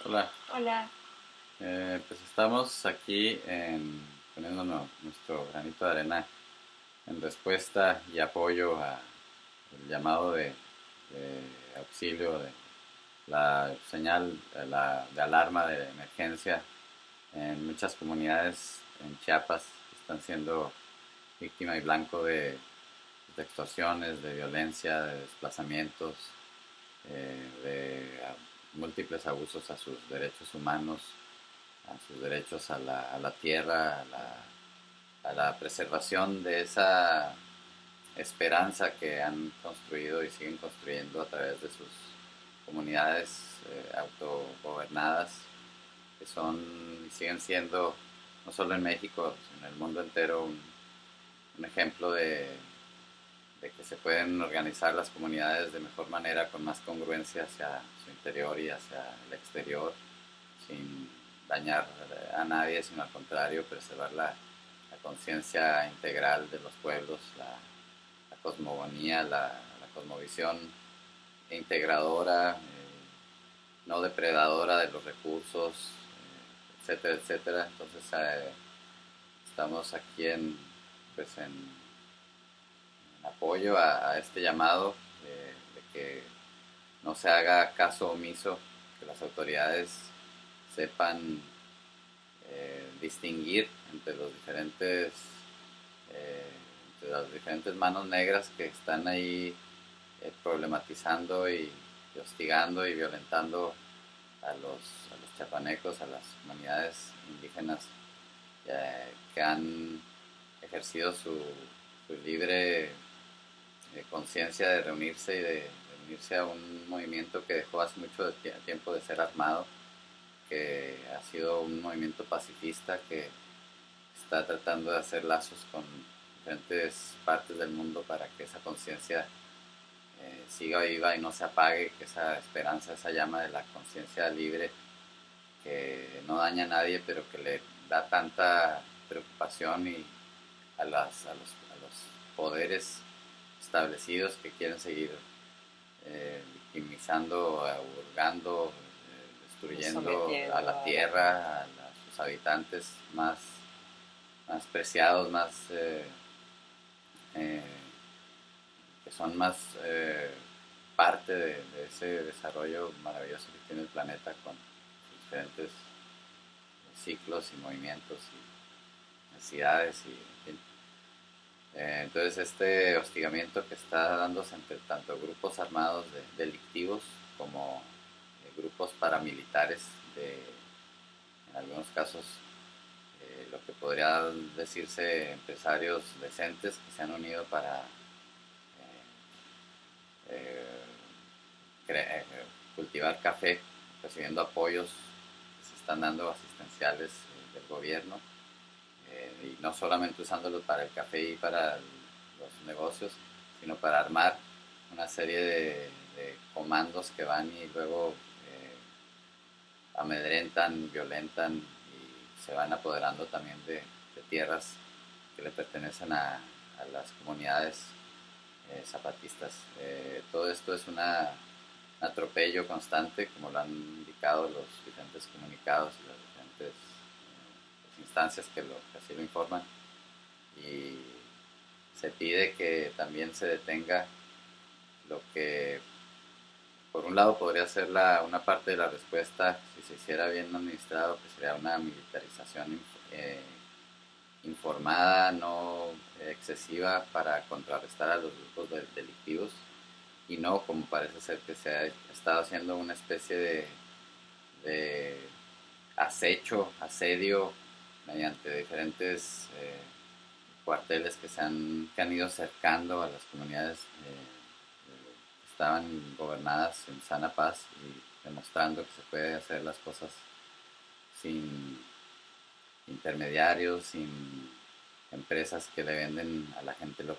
Hola, Hola. pues estamos aquí poniéndonos nuestro granito de arena en respuesta y apoyo al llamado de auxilio, de la señal de alarma de emergencia en muchas comunidades en Chiapas que están siendo víctima y blanco de extorsiones, de violencia, de desplazamientos, de múltiples abusos a sus derechos humanos, a sus derechos a la tierra, a la preservación de esa esperanza que han construido y siguen construyendo a través de sus comunidades autogobernadas, que son y siguen siendo, no solo en México, sino en el mundo entero, un ejemplo de que se pueden organizar las comunidades de mejor manera, con más congruencia hacia su interior y hacia el exterior, sin dañar a nadie, sino al contrario, preservar la conciencia integral de los pueblos, la cosmogonía, la cosmovisión integradora, no depredadora de los recursos, etcétera, etcétera. Entonces estamos aquí en apoyo a este llamado de que no se haga caso omiso, que las autoridades sepan distinguir eh, entre las diferentes manos negras que están ahí problematizando y hostigando y violentando a los chapanecos, a las comunidades indígenas que han ejercido su libre conciencia de reunirse y de unirse a un movimiento que dejó hace mucho tiempo de ser armado, que ha sido un movimiento pacifista que está tratando de hacer lazos con diferentes partes del mundo para que esa conciencia siga viva y no se apague, que esa esperanza, esa llama de la conciencia libre que no daña a nadie, pero que le da tanta preocupación y a los poderes establecidos que quieren seguir victimizando, hurgando, destruyendo a Sometiendo la a la gente. tierra, sus habitantes más preciados, eh, que son más parte de ese desarrollo maravilloso que tiene el planeta con sus diferentes ciclos y movimientos y necesidades y en fin. Entonces este hostigamiento que está dándose entre tanto grupos armados delictivos como grupos paramilitares en algunos casos lo que podría decirse empresarios decentes que se han unido para eh, cultivar café, recibiendo apoyos que se están dando asistenciales del gobierno, y no solamente usándolos para el café y para los negocios, sino para armar una serie de comandos que van y luego amedrentan, violentan y se van apoderando también de tierras que le pertenecen a las comunidades zapatistas. Todo esto es un atropello constante, como lo han indicado los diferentes comunicados y las diferentes instancias que así lo informan. Y se pide que también se detenga lo que, por un lado, podría ser una parte de la respuesta si se hiciera bien administrado, que sería una militarización informada, no excesiva, para contrarrestar a los grupos delictivos y no como parece ser que se ha estado haciendo una especie de acecho, asedio mediante diferentes cuarteles que han ido cercando a las comunidades que estaban gobernadas en sana paz y demostrando que se puede hacer las cosas sin intermediarios, sin empresas que le venden a la gente lo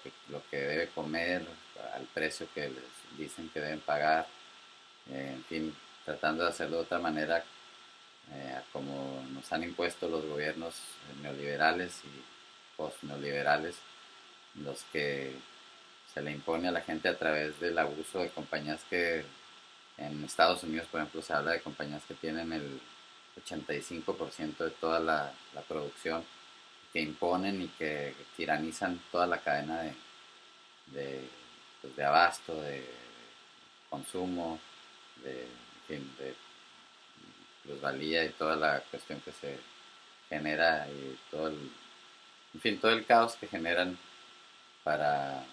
que debe comer al precio que les dicen que deben pagar, en fin, tratando de hacerlo de otra manera, como nos han impuesto los gobiernos neoliberales y post-neoliberales, los que se le impone a la gente a través del abuso de compañías que En Estados Unidos, por ejemplo, se habla de compañías que tienen el 85% de toda la producción, que imponen y que tiranizan toda la cadena de, pues, de abasto, de consumo, en fin, de plusvalía y toda la cuestión que se genera y en fin, todo el caos que generan para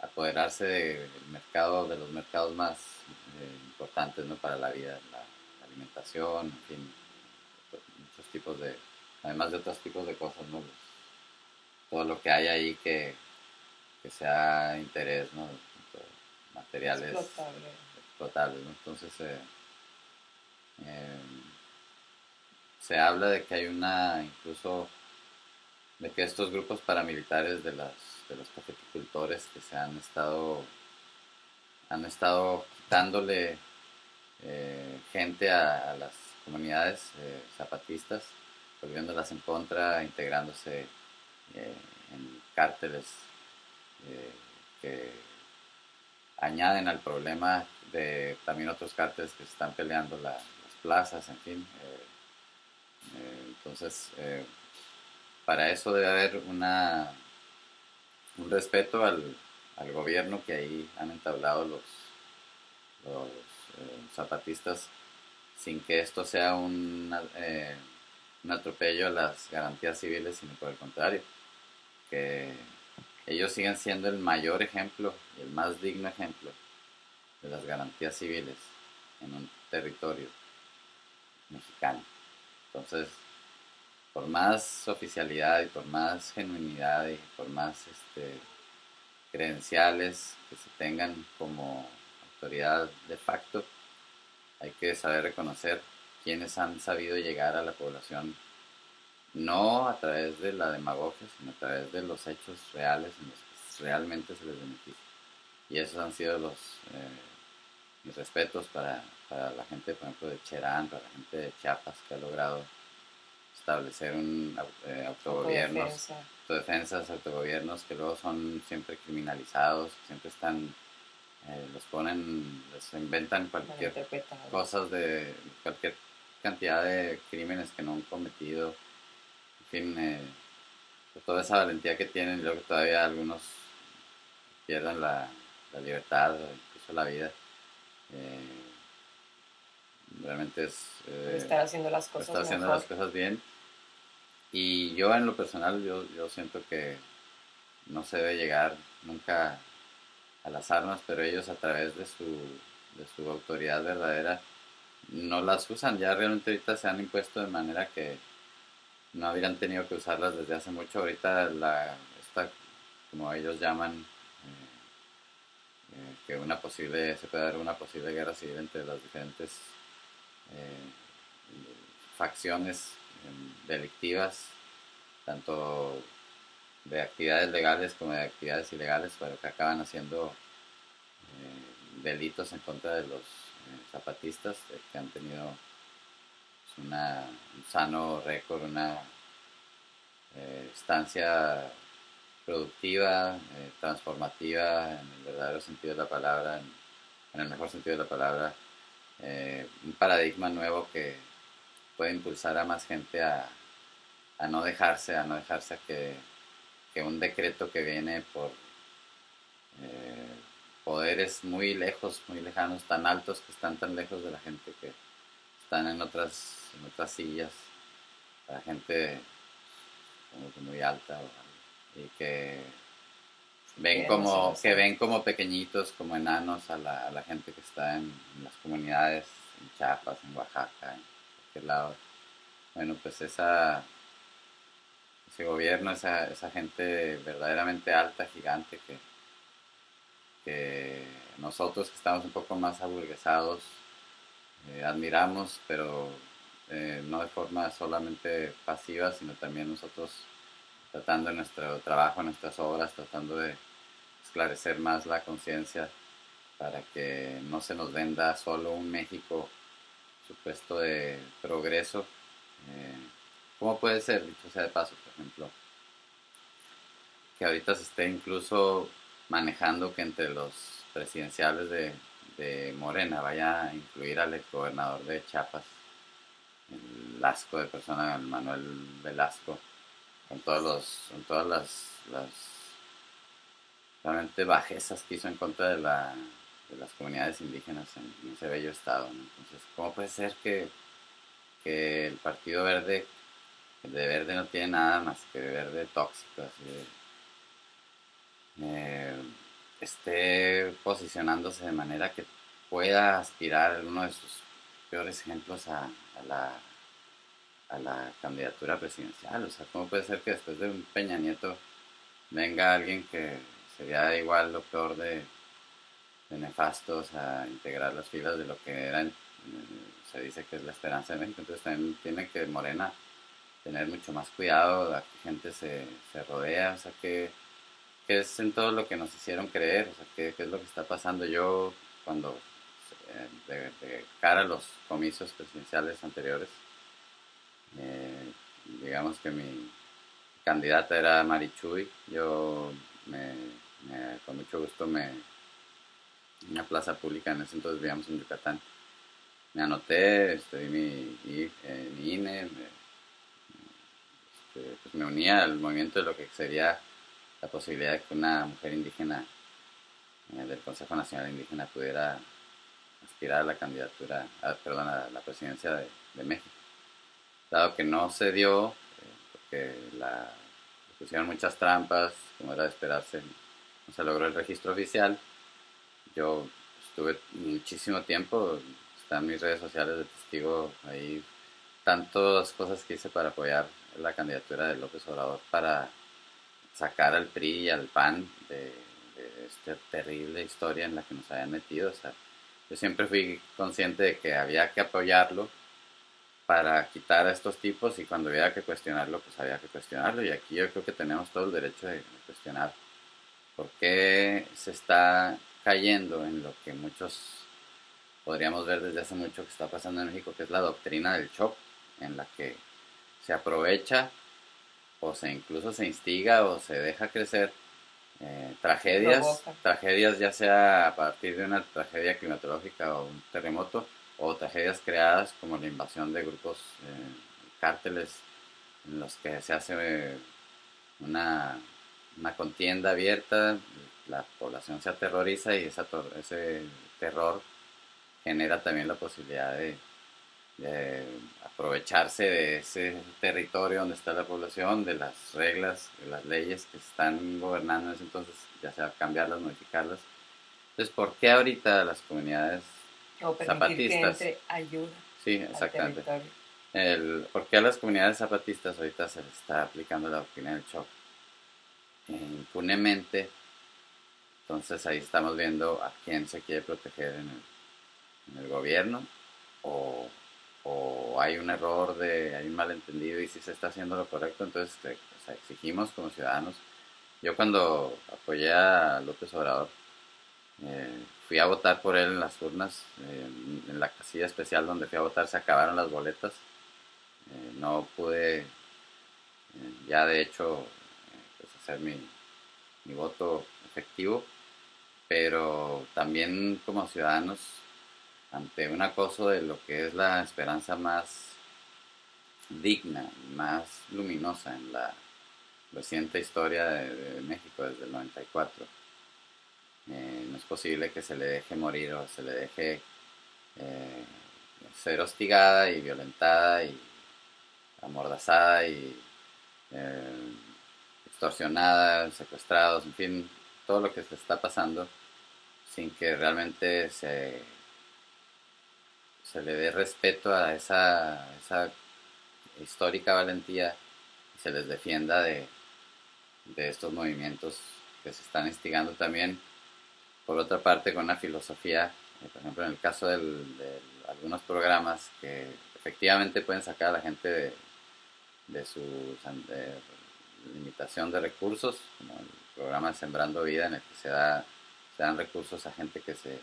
apoderarse del mercado, de los mercados más importantes, ¿no? Para la vida, la alimentación, en fin, muchos tipos de, además de otros tipos de cosas, ¿no? Todo lo que hay ahí que sea interés, ¿no? Materiales Explotable. explotables, ¿no? Entonces eh, se habla de que hay incluso de que estos grupos paramilitares de los cafeticultores que han estado quitándole gente a las comunidades zapatistas, volviéndolas en contra, integrándose en cárteles eh, que añaden al problema de también otros cárteles que se están peleando las plazas, en fin. Entonces, para eso debe haber un respeto al gobierno que ahí han entablado los zapatistas sin que esto sea un atropello a las garantías civiles, sino por el contrario, que ellos siguen siendo el mayor ejemplo y el más digno ejemplo de las garantías civiles en un territorio mexicano. Entonces, por más oficialidad y por más genuinidad y por más credenciales que se tengan como autoridad de facto, hay que saber reconocer quienes han sabido llegar a la población, no a través de la demagogia, sino a través de los hechos reales en los que realmente se les beneficia. Y esos han sido mis respetos para la gente, por ejemplo, de Cherán, para la gente de Chiapas, que ha logrado establecer autogobiernos, Autodefensa. autodefensas, autogobiernos que luego son siempre criminalizados, siempre están, los ponen, les inventan cualquier cosas de cualquier cantidad de crímenes que no han cometido, en fin, toda esa valentía que tienen y luego todavía algunos pierden la libertad o incluso la vida. Eh, Realmente es Por estar haciendo las por cosas estar haciendo mejor. las cosas bien. Y yo en lo personal, yo siento que no se debe llegar nunca a las armas, pero ellos a través de su autoridad verdadera no las usan. Ya realmente ahorita se han impuesto de manera que no habrían tenido que usarlas desde hace mucho. Ahorita esta, como ellos llaman, que se puede dar una posible guerra civil entre las diferentes facciones delictivas, tanto de actividades legales como de actividades ilegales, pero que acaban haciendo delitos en contra de los zapatistas que han tenido pues, un sano récord, una estancia productiva, transformativa en el verdadero sentido de la palabra, en el mejor sentido de la palabra, un paradigma nuevo que puede impulsar a más gente a no dejarse, a que un decreto que viene por eh, poderes muy lejos, muy lejanos, tan altos que están tan lejos de la gente que están en otras sillas, la gente como que muy alta y que ven como pequeñitos, como enanos a la gente que está en las comunidades, en Chiapas, en Oaxaca, en cualquier lado. Bueno, pues ese gobierno, esa gente verdaderamente alta, gigante, que nosotros que estamos un poco más aburguesados admiramos, pero no de forma solamente pasiva, sino también nosotros tratando en nuestro trabajo, en nuestras obras, tratando de esclarecer más la conciencia para que no se nos venda solo un México supuesto de progreso. Eh, ¿Cómo puede ser, dicho sea de paso, por ejemplo, que ahorita se esté incluso manejando que entre los presidenciales de Morena vaya a incluir al exgobernador de Chiapas, el asco de persona, el Manuel Velasco, con todas las realmente bajezas que hizo en contra de las comunidades indígenas en ese bello estado, ¿no? Entonces, ¿cómo puede ser que el Partido Verde, de verde no tiene nada más que de verde tóxico, así eh, esté posicionándose de manera que pueda aspirar uno de sus peores ejemplos la, a la candidatura presidencial? O sea, ¿cómo puede ser que después de un Peña Nieto venga alguien que sería igual lo peor de nefastos a integrar las filas de lo que eran, se dice que es la esperanza de México? Entonces también tiene que Morena tener mucho más cuidado a qué gente se rodea, o sea, que es en todo lo que nos hicieron creer, o sea, qué es lo que está pasando. Yo, cuando, de cara a los comicios presidenciales anteriores, digamos que mi candidata era Marichuy, yo con mucho gusto en una plaza pública, en ese entonces vivíamos en Yucatán, me anoté, di mi INE, pues me unía al movimiento de lo que sería la posibilidad de que una mujer indígena del Consejo Nacional Indígena pudiera aspirar a la candidatura, perdón, a la presidencia de México. Dado que no se dio, porque pusieron muchas trampas, como era de esperarse, no se logró el registro oficial. Yo estuve muchísimo tiempo, están mis redes sociales de testigo ahí, tantas cosas que hice para apoyar la candidatura de López Obrador, para sacar al PRI y al PAN de esta terrible historia en la que nos habían metido. O sea, yo siempre fui consciente de que había que apoyarlo para quitar a estos tipos, y cuando había que cuestionarlo, pues había que cuestionarlo. Y aquí yo creo que tenemos todo el derecho de cuestionar por qué se está cayendo en lo que muchos podríamos ver desde hace mucho que está pasando en México, que es la doctrina del shock, en la que se aprovecha o se incluso se instiga o se deja crecer tragedias ya sea a partir de una tragedia climatológica o un terremoto, o tragedias creadas como la invasión de grupos, cárteles, en los que se hace una, una contienda abierta, la población se aterroriza y ese terror genera también la posibilidad de aprovecharse de ese territorio donde está la población, de las reglas, de las leyes que están gobernando en ese entonces, ya sea cambiarlas, modificarlas. Entonces, ¿por qué ahorita las comunidades o permitir zapatistas? que entre ayuda, Sí, al exactamente. territorio. ¿Por qué a las comunidades zapatistas ahorita se les está aplicando la doctrina del shock impunemente? Entonces ahí estamos viendo a quién se quiere proteger en el gobierno, o, o hay un error, hay un malentendido y si se está haciendo lo correcto. Entonces o sea, exigimos como ciudadanos. Yo, cuando apoyé a López Obrador, fui a votar por él en las urnas, en la casilla especial donde fui a votar se acabaron las boletas, no pude ya de hecho pues hacer mi voto efectivo, pero también como ciudadanos, ante un acoso de lo que es la esperanza más digna, más luminosa en la reciente historia de México desde el 94. No es posible que se le deje morir o se le deje eh, ser hostigada y violentada y amordazada y eh, extorsionada, secuestrados, en fin, todo lo que se está pasando, sin que realmente se le dé respeto a esa histórica valentía y se les defienda de estos movimientos que se están instigando también, por otra parte, con una filosofía, por ejemplo, en el caso de algunos programas que efectivamente pueden sacar a la gente de su de limitación de recursos, como el programa Sembrando Vida, en el que se dan recursos a gente que se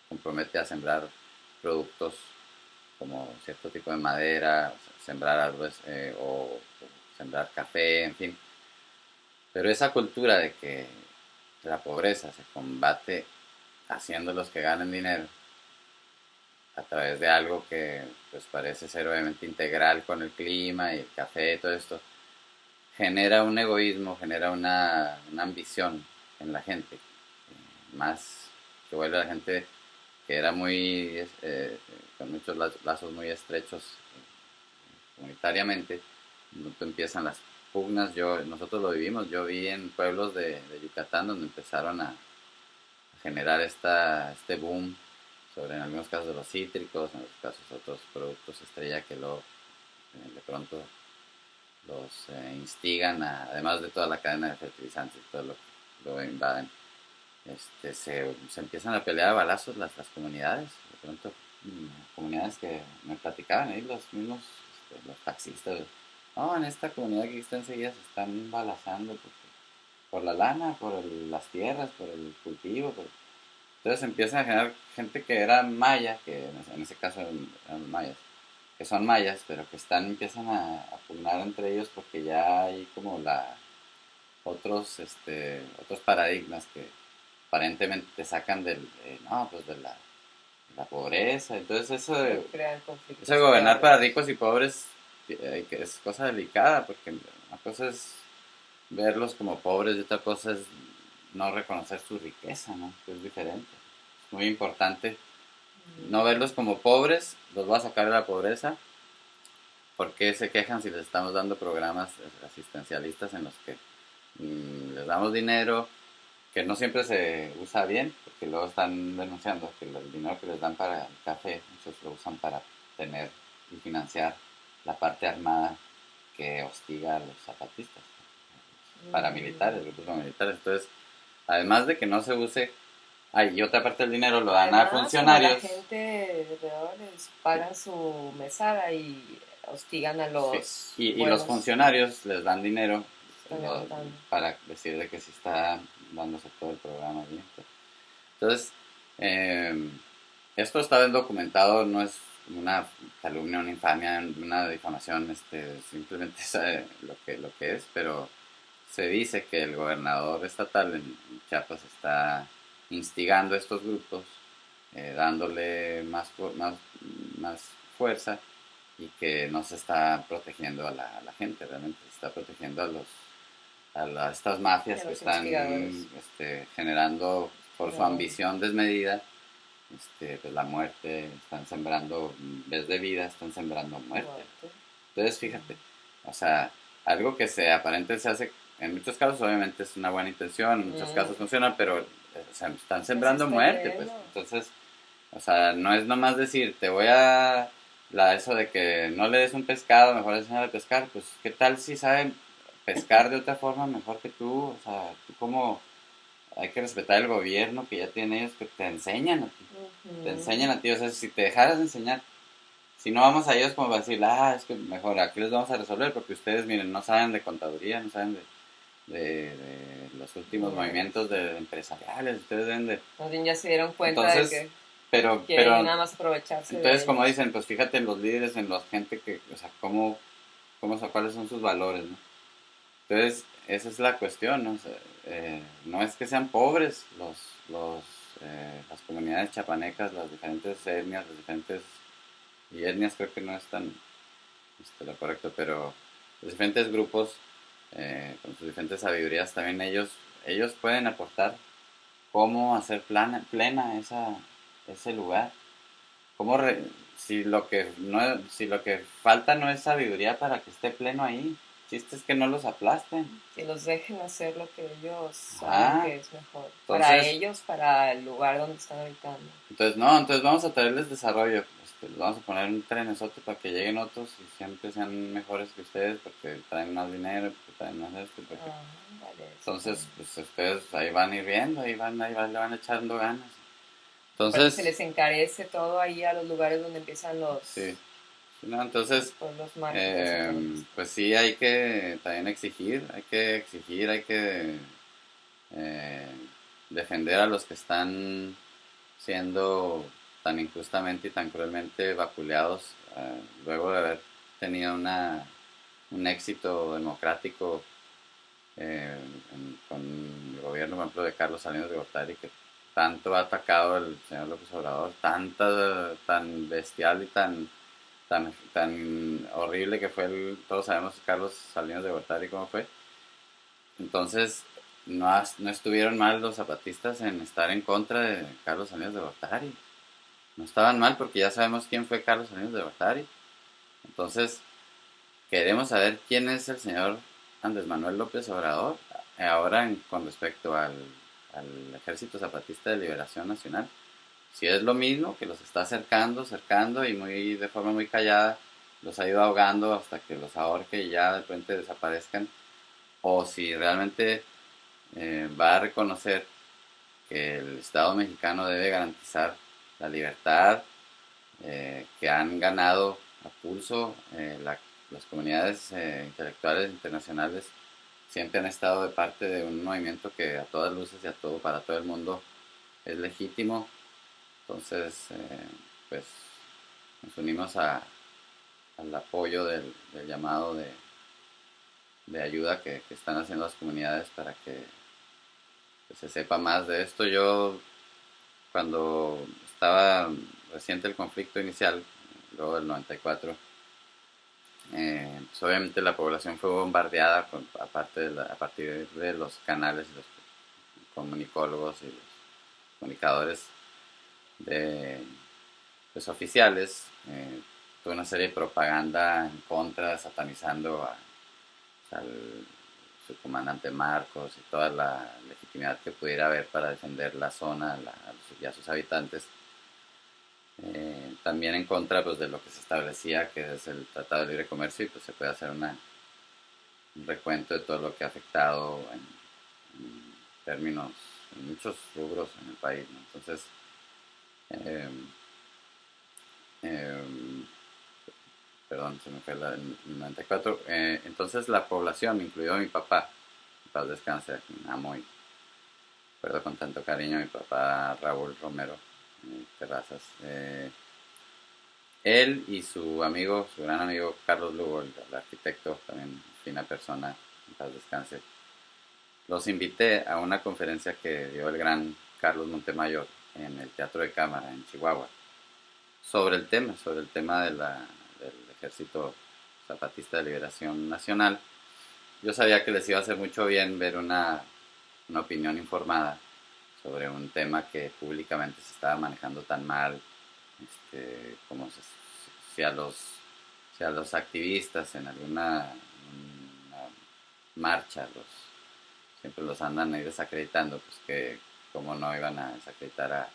compromete a sembrar productos como cierto tipo de madera, sembrar árboles, o sembrar café, en fin. Pero esa cultura de que la pobreza se combate haciéndolos que ganen dinero a través de algo que pues parece ser obviamente integral con el clima y el café y todo esto, genera un egoísmo, genera una ambición en la gente, más que vuelve a la gente que era muy, con muchos lazos muy estrechos comunitariamente, empiezan las pugnas. Nosotros lo vivimos, yo vi en pueblos de Yucatán donde empezaron a generar este boom sobre en algunos casos de los cítricos, en otros casos otros productos estrella que luego de pronto los instigan, además de toda la cadena de fertilizantes y todo lo que lo invaden. Se empiezan a pelear a balazos las comunidades, de pronto comunidades que me platicaban ahí los mismos los taxistas. No, en esta comunidad que está enseguida se están balazando por la lana, las tierras, por el cultivo. Entonces empiezan a generar gente que era maya, que en ese caso eran mayas, que son mayas, pero que empiezan a pugnar entre ellos porque ya hay como otros paradigmas que aparentemente te sacan no, pues de la pobreza. Entonces eso de gobernar para ricos y pobres que es cosa delicada, porque una cosa es verlos como pobres y otra cosa es no reconocer su riqueza, ¿no? Que es diferente. Es muy importante no verlos como pobres, los voy a sacar de la pobreza. ¿Por qué se quejan si les estamos dando programas asistencialistas en los que les damos dinero que no siempre se usa bien, porque luego están denunciando que el dinero que les dan para el café, muchos lo usan para tener y financiar la parte armada que hostiga a los zapatistas, paramilitares, grupos paramilitares? Entonces, además de que no se use, y otra parte del dinero lo dan a funcionarios. La gente alrededor les pagan su mesada y hostigan a los... Sí. Y los funcionarios les dan dinero para decirle que sí está dándose todo el programa bien. Entonces, esto está bien documentado, no es una calumnia, una infamia, una difamación, simplemente es lo que es, pero se dice que el gobernador estatal en Chiapas está instigando a estos grupos, dándole más fuerza y que no se está protegiendo a la gente, realmente se está protegiendo a estas mafias que están generando por su ambición desmedida pues la muerte, están sembrando, en vez de vida, están sembrando muerte. Entonces, fíjate, o sea, algo que aparente se hace, en muchos casos obviamente es una buena intención, en muchos casos funciona, pero están sembrando muerte, pues. Entonces, o sea, no es nomás decir, te voy a... eso de que no le des un pescado, mejor enseñar a pescar, pues, ¿qué tal si saben pescar de otra forma mejor que tú? O sea, tú como... Hay que respetar el gobierno que ya tiene ellos que te enseñan a ti. Te enseñan a ti, o sea, si te dejaras de enseñar, si no vamos a ellos como para decir, es que mejor aquí les vamos a resolver porque ustedes, miren, no saben de contaduría, no saben de los últimos movimientos empresariales, ustedes deben de... Ya se dieron cuenta de que pero nada más aprovecharse. Entonces, como dicen, pues fíjate en los líderes, en la gente que, o sea, cuáles son sus valores, ¿no? Entonces, esa es la cuestión, ¿no? O sea, no es que sean pobres las comunidades chapanecas, las diferentes etnias, y etnias creo que no es tan lo correcto, pero los diferentes grupos con sus diferentes sabidurías, también ellos pueden aportar cómo hacer plena ese lugar, si lo que falta no es sabiduría para que esté pleno ahí. El chiste es que no los aplasten. Que los dejen hacer lo que ellos saben que es mejor. Para ellos, para el lugar donde están habitando. Entonces vamos a traerles desarrollo. Les vamos a poner un trenesote para que lleguen otros y siempre sean mejores que ustedes porque traen más dinero, porque traen más esto. Vale, entonces, pues ustedes ahí van a ir viendo, le van echando ganas. Entonces, se les encarece todo ahí a los lugares donde empiezan los... Sí. No, entonces, pues sí, hay que también exigir, hay que defender a los que están siendo tan injustamente y tan cruelmente vapuleados luego de haber tenido un éxito democrático con el gobierno, por ejemplo, de Carlos Salinas de Gortari, que tanto ha atacado el señor López Obrador, tan bestial y tan horrible que fue todos sabemos Carlos Salinas de Gortari cómo fue. Entonces, no estuvieron mal los zapatistas en estar en contra de Carlos Salinas de Gortari. No estaban mal porque ya sabemos quién fue Carlos Salinas de Gortari. Entonces, queremos saber quién es el señor Andrés Manuel López Obrador ahora con respecto al Ejército Zapatista de Liberación Nacional. Si es lo mismo, que los está cercando y de forma muy callada los ha ido ahogando hasta que los ahorque y ya de repente desaparezcan, o si realmente va a reconocer que el Estado mexicano debe garantizar la libertad que han ganado a pulso las comunidades intelectuales internacionales. Siempre han estado de parte de un movimiento que a todas luces y para todo el mundo es legítimo. Entonces, pues nos unimos al apoyo del llamado de ayuda que están haciendo las comunidades para que se sepa más de esto. Yo, cuando estaba reciente el conflicto inicial, luego del 94, pues obviamente la población fue bombardeada a partir de los canales y los comunicólogos y los comunicadores de los oficiales, toda una serie de propaganda en contra, satanizando al su comandante Marcos y toda la legitimidad que pudiera haber para defender la zona y a sus habitantes. También en contra pues, de lo que se establecía, que es el Tratado de Libre Comercio, y pues se puede hacer un recuento de todo lo que ha afectado en términos, en muchos rubros en el país, ¿no? Entonces, eh, eh, perdón, se me fue el 94. Entonces la población, incluido mi papá, paz descanse, a quien amo y recuerdo con tanto cariño, mi papá Raúl Romero Terrazas. Él y su gran amigo Carlos Lugo, el arquitecto, también fina persona, en paz descanse, los invité a una conferencia que dio el gran Carlos Montemayor en el Teatro de Cámara en Chihuahua, sobre el tema del Ejército Zapatista de Liberación Nacional. Yo sabía que les iba a hacer mucho bien ver una opinión informada sobre un tema que públicamente se estaba manejando tan mal, como si a los activistas en una marcha siempre los andan ahí desacreditando, pues que como no iban a desacreditar a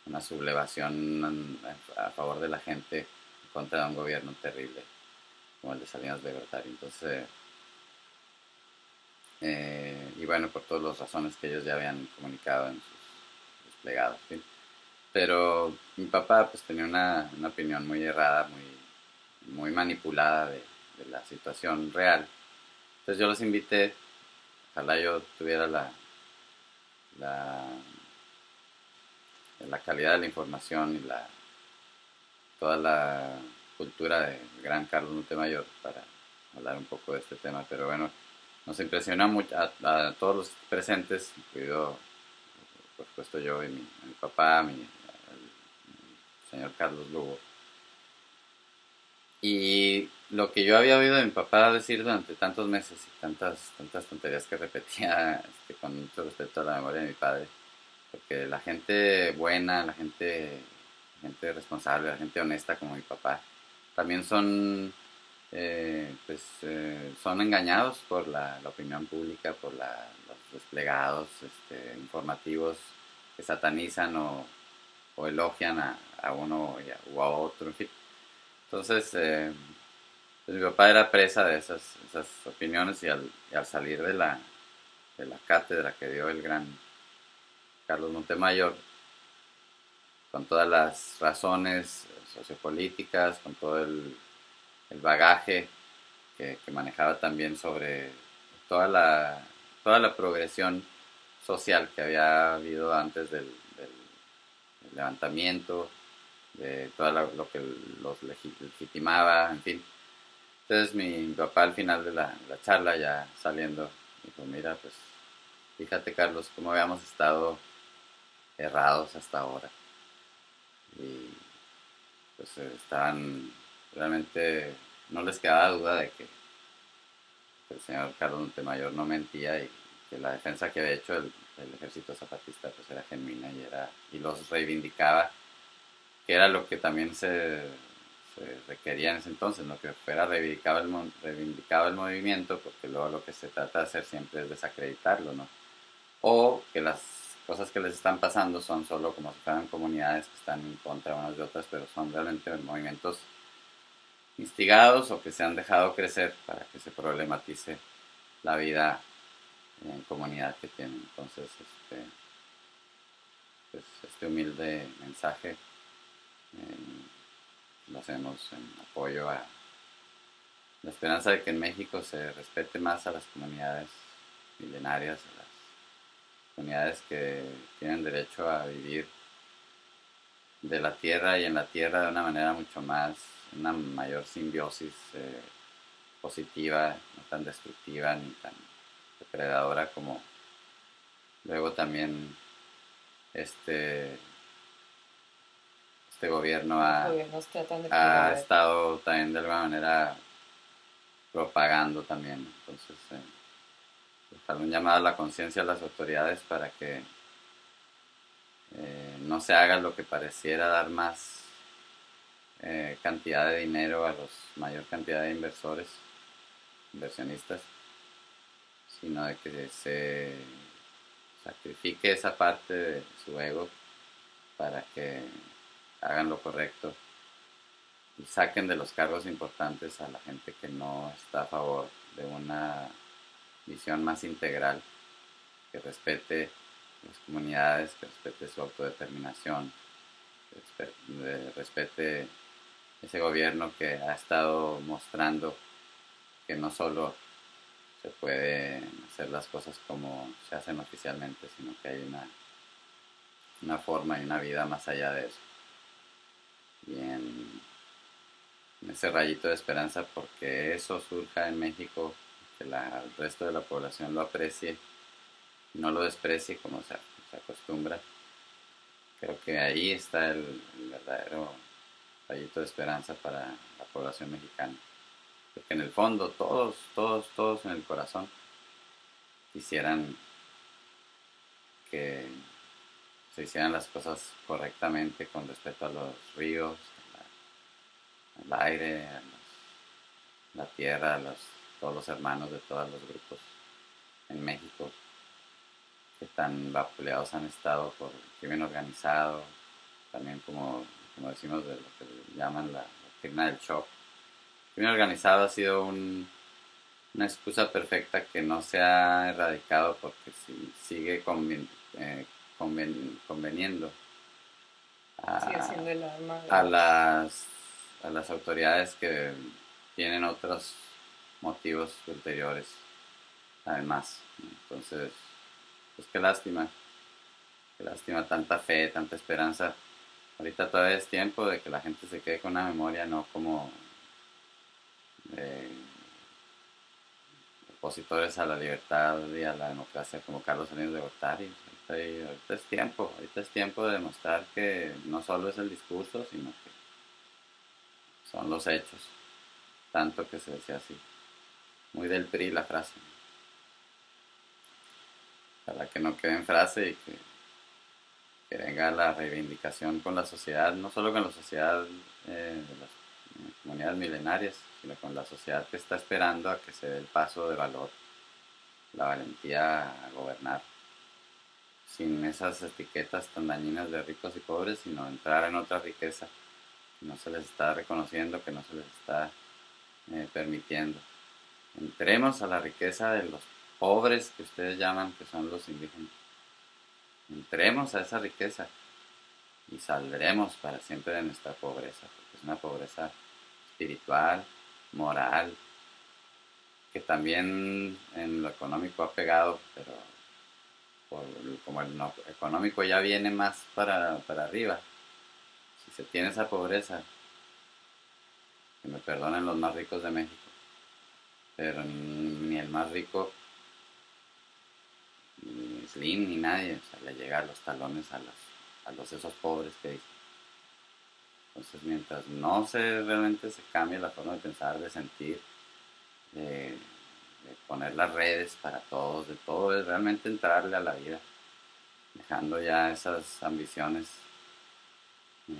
una sublevación a favor de la gente contra un gobierno terrible como el de Salinas de Gortari. Entonces, y bueno, por todas las razones que ellos ya habían comunicado en sus desplegados, ¿sí? Pero mi papá pues tenía una opinión muy errada, muy manipulada de la situación real. Entonces yo los invité, ojalá yo tuviera la, la calidad de la información y toda la cultura del gran Carlos Montemayor para hablar un poco de este tema. Pero bueno, nos impresiona mucho a todos los presentes, incluido por supuesto yo y mi papá, el señor Carlos Lugo. Y lo que yo había oído de mi papá decir durante tantos meses y tantas tonterías que repetía, con mucho respeto a la memoria de mi padre, porque la gente buena, la gente responsable, la gente honesta como mi papá, también son engañados por la opinión pública, por los desplegados informativos que satanizan o elogian a uno o a otro, en fin. Entonces, pues mi papá era presa de esas opiniones y al salir de la cátedra que dio el gran Carlos Montemayor, con todas las razones sociopolíticas, con todo el bagaje que manejaba también sobre toda la progresión social que había habido antes del levantamiento, de todo lo que los legitimaba, en fin. Entonces mi papá al final de la charla, ya saliendo, dijo, mira, pues fíjate Carlos, cómo habíamos estado errados hasta ahora. Y pues estaban realmente, no les quedaba duda de que el señor Carlos Montemayor no mentía y que la defensa que había hecho el ejército zapatista pues era genuina y los reivindicaba, que era lo que también se requería en ese entonces, ¿no? Que fuera reivindicaba el movimiento, porque luego lo que se trata de hacer siempre es desacreditarlo, ¿no? O que las cosas que les están pasando son solo como si fueran comunidades que están en contra unas de otras, pero son realmente movimientos instigados o que se han dejado crecer para que se problematice la vida en comunidad que tienen. Entonces, pues, este humilde mensaje lo hacemos en apoyo a la esperanza de que en México se respete más a las comunidades milenarias, a las comunidades que tienen derecho a vivir de la tierra y en la tierra de una manera mucho más, una mayor simbiosis positiva, no tan destructiva ni tan depredadora como luego también este, este gobierno ha estado también de alguna manera propagando también. Entonces, dejar un llamado a la conciencia a las autoridades para que no se haga lo que pareciera dar más cantidad de dinero a los mayor cantidad de inversionistas, sino de que se sacrifique esa parte de su ego para que hagan lo correcto y saquen de los cargos importantes a la gente que no está a favor de una visión más integral, que respete las comunidades, que respete su autodeterminación, que respete ese gobierno que ha estado mostrando que no solo se puede hacer las cosas como se hacen oficialmente, sino que hay una forma y una vida más allá de eso. Y en ese rayito de esperanza porque eso surja en México, que el resto de la población lo aprecie y no lo desprecie como se acostumbra. Creo que ahí está el verdadero rayito de esperanza para la población mexicana. Porque en el fondo todos en el corazón quisieran que se hicieran las cosas correctamente con respecto a los ríos, al aire, a la tierra, todos los hermanos de todos los grupos en México que tan vapuleados han estado por el crimen organizado, también como decimos de lo que llaman la doctrina del shock. El crimen organizado ha sido una excusa perfecta que no se ha erradicado porque sigue conveniendo a las autoridades que tienen otros motivos ulteriores además. Entonces, pues qué lástima tanta fe, tanta esperanza. Ahorita todavía es tiempo de que la gente se quede con una memoria, no como de opositores a la libertad y a la democracia como Carlos Salinas de Gortari. Ahorita es tiempo de demostrar que no solo es el discurso, sino que son los hechos, tanto que se decía así. Muy del PRI la frase. Para que no quede en frase y que venga la reivindicación con la sociedad, no solo con la sociedad de las comunidades milenarias, sino con la sociedad que está esperando a que se dé el paso de valor, la valentía a gobernar, sin esas etiquetas tan dañinas de ricos y pobres, sino entrar en otra riqueza que no se les está reconociendo, que no se les está permitiendo. Entremos a la riqueza de los pobres que ustedes llaman, que son los indígenas. Entremos a esa riqueza y saldremos para siempre de nuestra pobreza, porque es una pobreza espiritual, moral, que también en lo económico ha pegado, pero como el no económico ya viene más para arriba, si se tiene esa pobreza, que me perdonen los más ricos de México, pero ni el más rico Slim ni nadie, o sea, le llega a los talones a los esos pobres que dicen. Entonces, mientras no se realmente se cambie la forma de pensar, de sentir, de poner las redes para todos, de todo, es realmente entrarle a la vida, dejando ya esas ambiciones eh,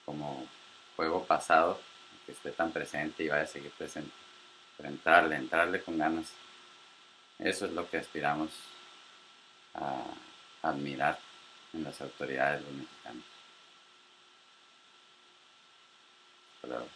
como juego pasado, que esté tan presente y vaya a seguir presente, pero entrarle con ganas. Eso es lo que aspiramos a admirar en las autoridades de los mexicanos. Pero